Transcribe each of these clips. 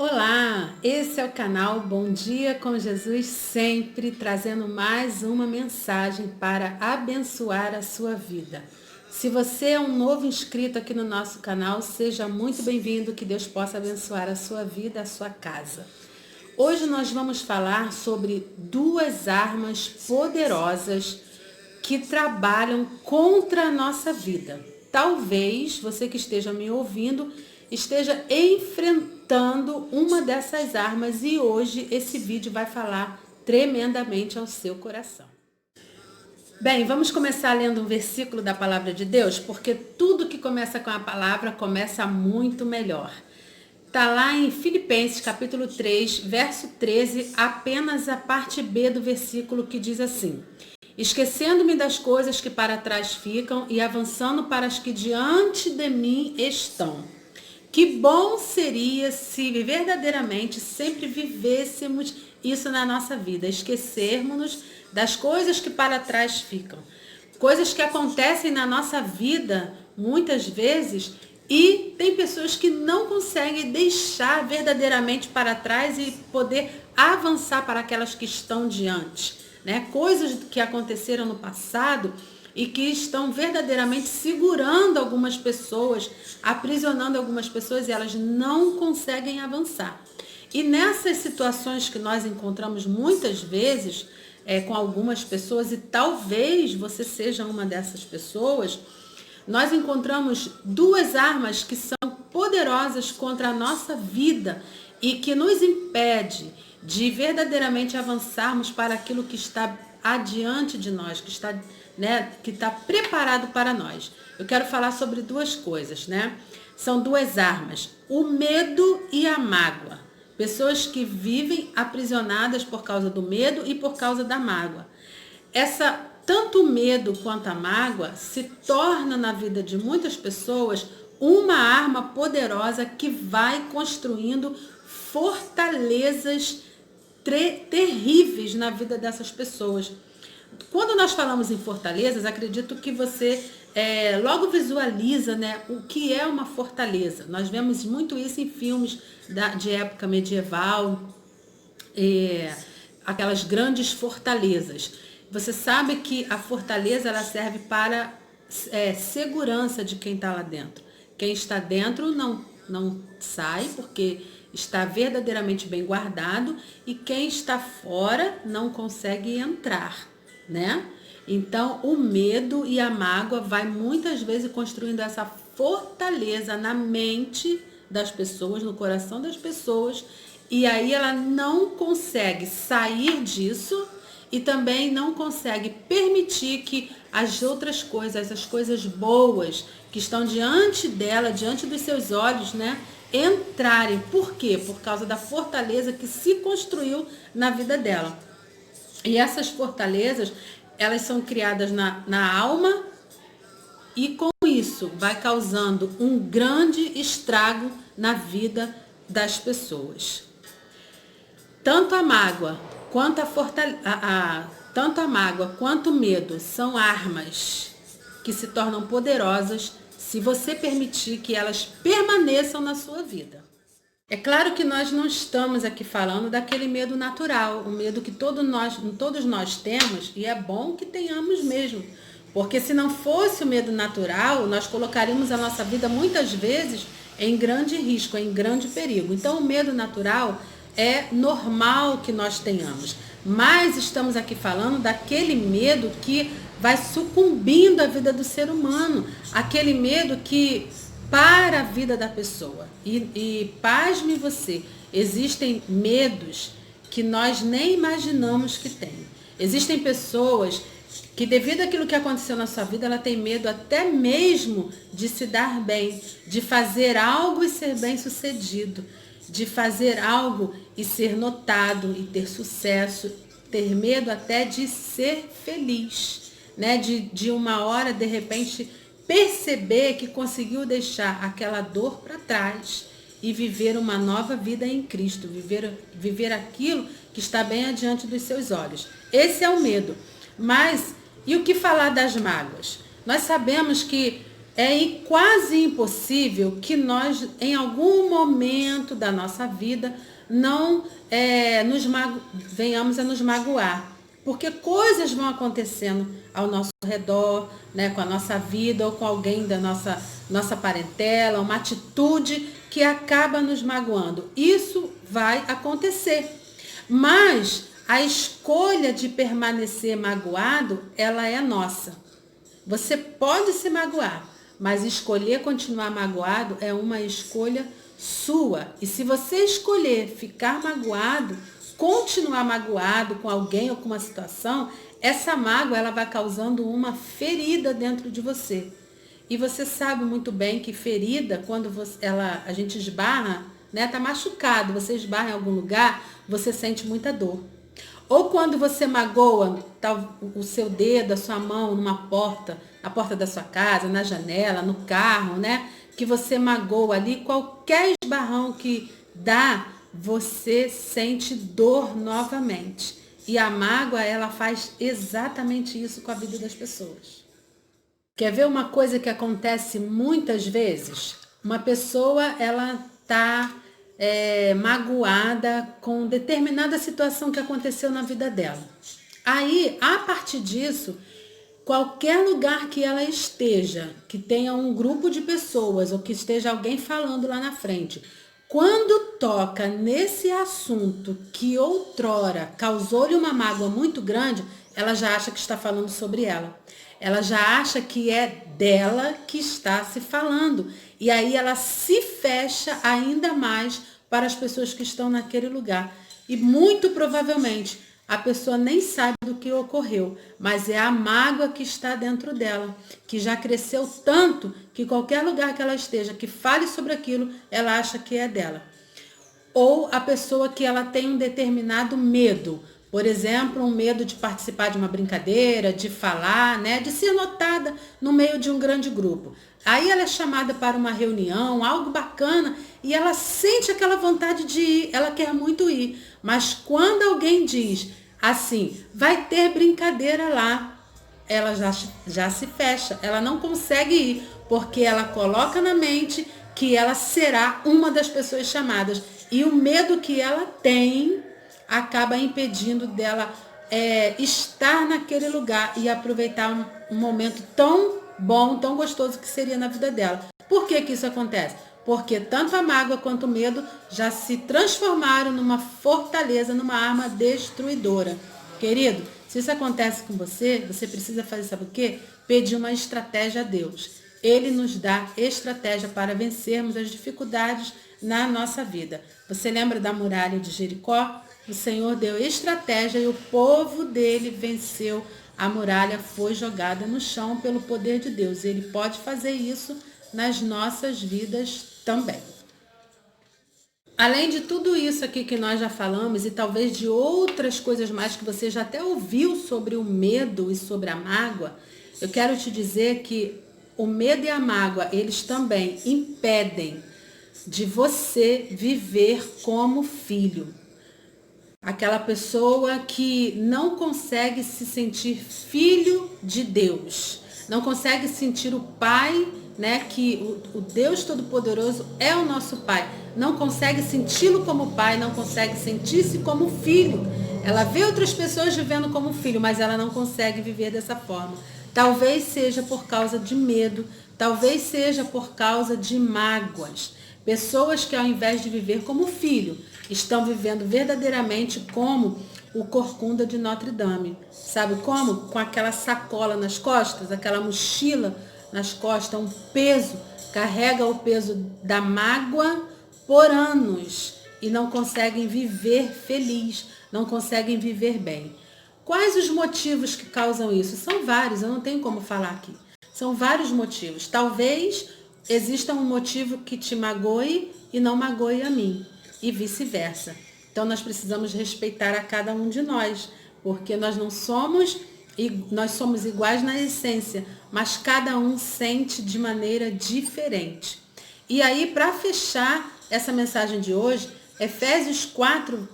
Olá, esse é o canal Bom Dia com Jesus, sempre trazendo mais uma mensagem para abençoar a sua vida. Se você é um novo inscrito aqui no nosso canal, seja muito bem-vindo, que Deus possa abençoar a sua vida, a sua casa. Hoje nós vamos falar sobre duas armas poderosas que trabalham contra a nossa vida. Talvez você que esteja me ouvindo esteja enfrentando uma dessas armas e hoje esse vídeo vai falar tremendamente ao seu coração. Bem, vamos começar lendo um versículo da palavra de Deus, porque tudo que começa com a palavra começa muito melhor. Está lá em Filipenses capítulo 3, verso 13, apenas a parte B do versículo que diz assim: esquecendo-me das coisas que para trás ficam e avançando para as que diante de mim estão. Que bom seria se verdadeiramente sempre vivêssemos isso na nossa vida, esquecermos das coisas que para trás ficam. Coisas que acontecem na nossa vida muitas vezes e tem pessoas que não conseguem deixar verdadeiramente para trás e poder avançar para aquelas que estão diante, né? Coisas que aconteceram no passado e que estão verdadeiramente segurando algumas pessoas, aprisionando algumas pessoas e elas não conseguem avançar. E nessas situações que nós encontramos muitas vezes com algumas pessoas, e talvez você seja uma dessas pessoas, nós encontramos duas armas que são poderosas contra a nossa vida e que nos impede de verdadeiramente avançarmos para aquilo que está adiante de nós, que está preparado para nós. Eu quero falar sobre duas coisas, né? São duas armas, o medo e a mágoa. Pessoas que vivem aprisionadas por causa do medo e por causa da mágoa. Tanto o medo quanto a mágoa se torna na vida de muitas pessoas uma arma poderosa que vai construindo fortalezas terríveis na vida dessas pessoas. Quando nós falamos em fortalezas, acredito que você logo visualiza, né, o que é uma fortaleza. Nós vemos muito isso em filmes de época medieval, aquelas grandes fortalezas. Você sabe que a fortaleza ela serve para segurança de quem está lá dentro. Quem está dentro não sai porque está verdadeiramente bem guardado e quem está fora não consegue entrar, né? Então, o medo e a mágoa vai muitas vezes construindo essa fortaleza na mente das pessoas, no coração das pessoas, e aí ela não consegue sair disso e também não consegue permitir que as outras coisas, as coisas boas que estão diante dela, diante dos seus olhos, né, entrarem. Por quê? Por causa da fortaleza que se construiu na vida dela. E essas fortalezas, elas são criadas na alma e com isso vai causando um grande estrago na vida das pessoas. Tanto a mágoa quanto tanto a mágoa quanto o medo são armas que se tornam poderosas se você permitir que elas permaneçam na sua vida. É claro que nós não estamos aqui falando daquele medo natural, o medo que todos nós temos, e é bom que tenhamos mesmo, porque se não fosse o medo natural, nós colocaríamos a nossa vida muitas vezes em grande risco, em grande perigo. Então o medo natural é normal que nós tenhamos, mas estamos aqui falando daquele medo que vai sucumbindo a vida do ser humano, aquele medo que para a vida da pessoa. E pasme você, existem medos que nós nem imaginamos que tem. Existem pessoas que devido àquilo que aconteceu na sua vida, ela tem medo até mesmo de se dar bem, de fazer algo e ser bem sucedido, de fazer algo e ser notado e ter sucesso, ter medo até de ser feliz, né? De uma hora, de repente, perceber que conseguiu deixar aquela dor para trás e viver uma nova vida em Cristo, viver aquilo que está bem adiante dos seus olhos. Esse é o medo. Mas, e o que falar das mágoas? Nós sabemos que É quase impossível que nós, em algum momento da nossa vida, não venhamos a nos magoar. Porque coisas vão acontecendo ao nosso redor, né, com a nossa vida ou com alguém da nossa parentela, uma atitude que acaba nos magoando. Isso vai acontecer. Mas a escolha de permanecer magoado, ela é nossa. Você pode se magoar, mas escolher continuar magoado é uma escolha sua. E se você escolher ficar magoado, continuar magoado com alguém ou com uma situação, essa mágoa ela vai causando uma ferida dentro de você. E você sabe muito bem que ferida, quando a gente esbarra, né, tá machucado, você esbarra em algum lugar, você sente muita dor. Ou quando você magoa o seu dedo, a sua mão numa porta, na porta da sua casa, na janela, no carro, né? Que você magoa ali, qualquer esbarrão que dá, você sente dor novamente. E a mágoa, ela faz exatamente isso com a vida das pessoas. Quer ver uma coisa que acontece muitas vezes? Uma pessoa, ela tá magoada com determinada situação que aconteceu na vida dela. Aí, a partir disso, qualquer lugar que ela esteja, que tenha um grupo de pessoas ou que esteja alguém falando lá na frente, quando toca nesse assunto que outrora causou-lhe uma mágoa muito grande, ela já acha que está falando sobre ela. Ela já acha que é dela que está se falando. E aí ela se fecha ainda mais para as pessoas que estão naquele lugar. E muito provavelmente a pessoa nem sabe do que ocorreu, mas é a mágoa que está dentro dela, que já cresceu tanto que qualquer lugar que ela esteja, que fale sobre aquilo, ela acha que é dela. Ou a pessoa que ela tem um determinado medo, por exemplo, um medo de participar de uma brincadeira, de falar, né, de ser notada no meio de um grande grupo. Aí ela é chamada para uma reunião, algo bacana, e ela sente aquela vontade de ir, ela quer muito ir. Mas quando alguém diz assim, vai ter brincadeira lá, ela já se fecha, ela não consegue ir, porque ela coloca na mente que ela será uma das pessoas chamadas. E o medo que ela tem acaba impedindo dela estar naquele lugar e aproveitar um momento tão bom, tão gostoso que seria na vida dela. Por que que isso acontece? Porque tanto a mágoa quanto o medo já se transformaram numa fortaleza, numa arma destruidora. Querido, se isso acontece com você, você precisa fazer, sabe o quê? Pedir uma estratégia a Deus. Ele nos dá estratégia para vencermos as dificuldades na nossa vida. Você lembra da muralha de Jericó? O Senhor deu estratégia e o povo dele venceu. A muralha foi jogada no chão pelo poder de Deus. Ele pode fazer isso nas nossas vidas também. Além de tudo isso aqui que nós já falamos e talvez de outras coisas mais que você já até ouviu sobre o medo e sobre a mágoa, eu quero te dizer que o medo e a mágoa, eles também impedem de você viver como filho. Aquela pessoa que não consegue se sentir filho de Deus, não consegue sentir o Pai, né, que o Deus Todo-Poderoso é o nosso Pai, não consegue senti-lo como Pai, não consegue sentir-se como filho. Ela vê outras pessoas vivendo como filho, mas ela não consegue viver dessa forma. Talvez seja por causa de medo, talvez seja por causa de mágoas. Pessoas que ao invés de viver como filho, estão vivendo verdadeiramente como o Corcunda de Notre Dame. Sabe como? Com aquela sacola nas costas, aquela mochila nas costas, um peso, carrega o peso da mágoa por anos e não conseguem viver feliz, não conseguem viver bem. Quais os motivos que causam isso? São vários, eu não tenho como falar aqui. São vários motivos. Talvez exista um motivo que te magoe e não magoe a mim, e vice-versa. Então nós precisamos respeitar a cada um de nós, porque nós somos iguais na essência, mas cada um sente de maneira diferente. E aí, para fechar essa mensagem de hoje, Efésios 4,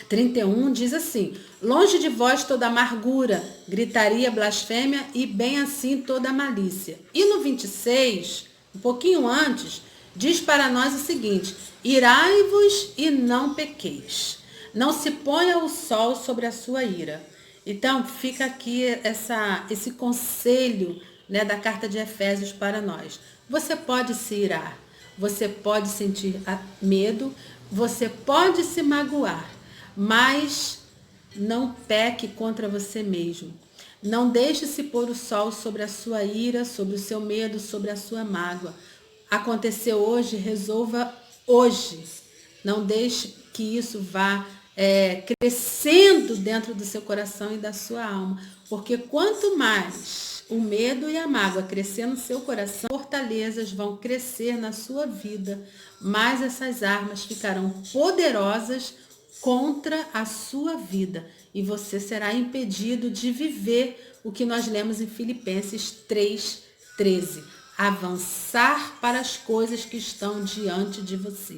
31 diz assim: longe de vós toda amargura, gritaria, blasfêmia e bem assim toda malícia. E no 26, um pouquinho antes, diz para nós o seguinte: irai-vos e não pequeis. Não se ponha o sol sobre a sua ira. Então, fica aqui esse conselho, né, da carta de Efésios para nós. Você pode se irar, você pode sentir medo, você pode se magoar, mas não peque contra você mesmo. Não deixe se pôr o sol sobre a sua ira, sobre o seu medo, sobre a sua mágoa. Aconteceu hoje, resolva hoje. Não deixe que isso vá crescendo dentro do seu coração e da sua alma. Porque quanto mais o medo e a mágoa crescer no seu coração, fortalezas vão crescer na sua vida, mais essas armas ficarão poderosas contra a sua vida e você será impedido de viver o que nós lemos em Filipenses 3:13. Avançar para as coisas que estão diante de você.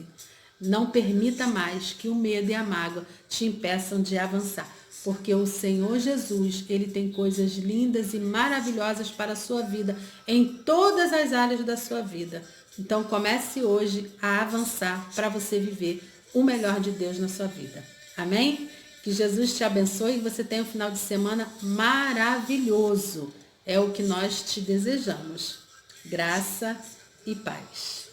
Não permita mais que o medo e a mágoa te impeçam de avançar, porque o Senhor Jesus, Ele tem coisas lindas e maravilhosas para a sua vida, em todas as áreas da sua vida. Então comece hoje a avançar para você viver o melhor de Deus na sua vida. Amém? Que Jesus te abençoe e você tenha um final de semana maravilhoso. É o que nós te desejamos. Graça e paz.